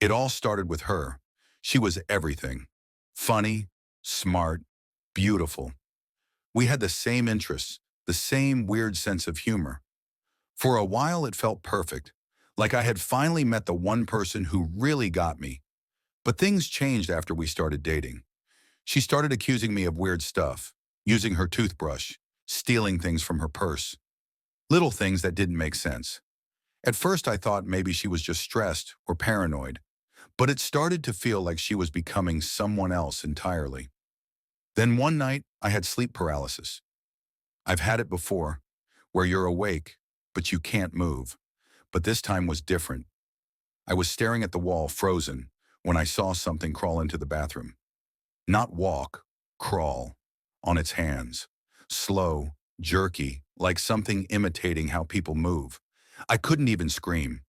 It all started with her. She was everything. Funny, smart, beautiful. We had the same interests, the same weird sense of humor. For a while it felt perfect, like I had finally met the one person who really got me. But things changed after we started dating. She started accusing me of weird stuff, using her toothbrush, stealing things from her purse. Little things that didn't make sense. At first I thought maybe she was just stressed or paranoid, but it started to feel like she was becoming someone else entirely. Then one night I had sleep paralysis. I've had it before, where you're awake, but you can't move. But this time was different. I was staring at the wall, frozen, when I saw something crawl into the bathroom. Not walk, crawl, on its hands. Slow, jerky, like something imitating how people move. I couldn't even scream.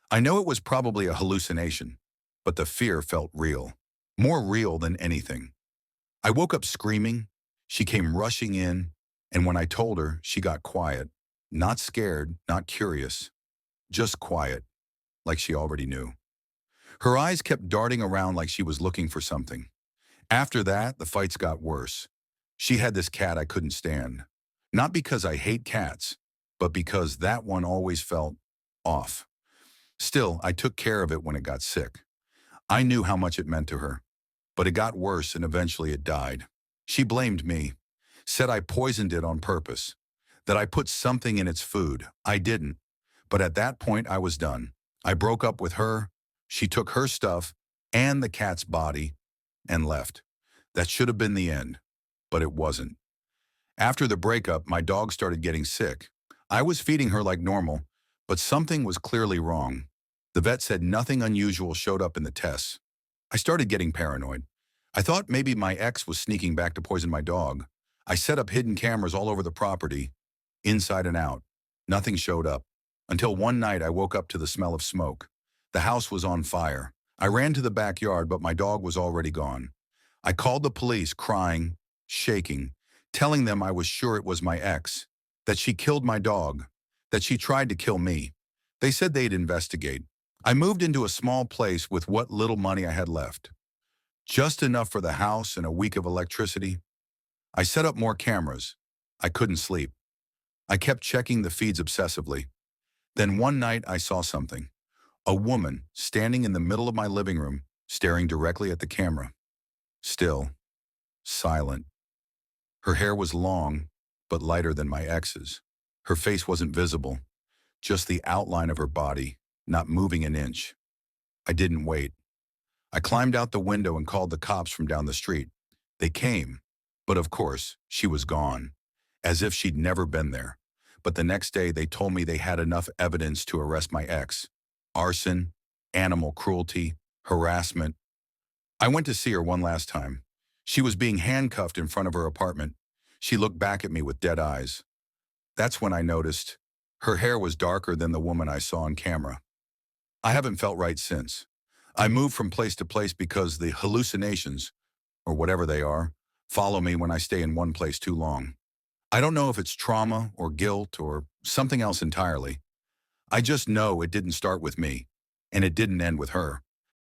I know it was probably a hallucination, but the fear felt real. More real than anything. I woke up screaming. She came rushing in, and when I told her, she got quiet. Not scared, not curious, just quiet, like she already knew. Her eyes kept darting around like she was looking for something. After that, the fights got worse. She had this cat I couldn't stand. Not because I hate cats, but because that one always felt off. Still, I took care of it when it got sick. I knew how much it meant to her. But it got worse and eventually it died. She blamed me, said I poisoned it on purpose, that I put something in its food. I didn't. But at that point, I was done. I broke up with her. She took her stuff and the cat's body and left. That should have been the end, but it wasn't. After the breakup, my dog started getting sick. I was feeding her like normal, but something was clearly wrong. The vet said nothing unusual showed up in the tests. I started getting paranoid. I thought maybe my ex was sneaking back to poison my dog. I set up hidden cameras all over the property, inside and out. Nothing showed up. Until one night I woke up to the smell of smoke. The house was on fire. I ran to the backyard, but my dog was already gone. I called the police, crying, shaking, telling them I was sure it was my ex, that she killed my dog, that she tried to kill me. They said they'd investigate. I moved into a small place with what little money I had left. Just enough for the house and a week of electricity. I set up more cameras. I couldn't sleep. I kept checking the feeds obsessively. Then one night I saw something. A woman standing in the middle of my living room, staring directly at the camera. Still, silent. Her hair was long, but lighter than my ex's. Her face wasn't visible, just the outline of her body, not moving an inch. I didn't wait. I climbed out the window and called the cops from down the street. They came, but of course, she was gone, as if she'd never been there. But the next day, they told me they had enough evidence to arrest my ex. Arson, animal cruelty, harassment. I went to see her one last time. She was being handcuffed in front of her apartment. She looked back at me with dead eyes. That's when I noticed her hair was darker than the woman I saw on camera. I haven't felt right since. I move from place to place because the hallucinations, or whatever they are, follow me when I stay in one place too long. I don't know if it's trauma or guilt or something else entirely. I just know it didn't start with me, and it didn't end with her.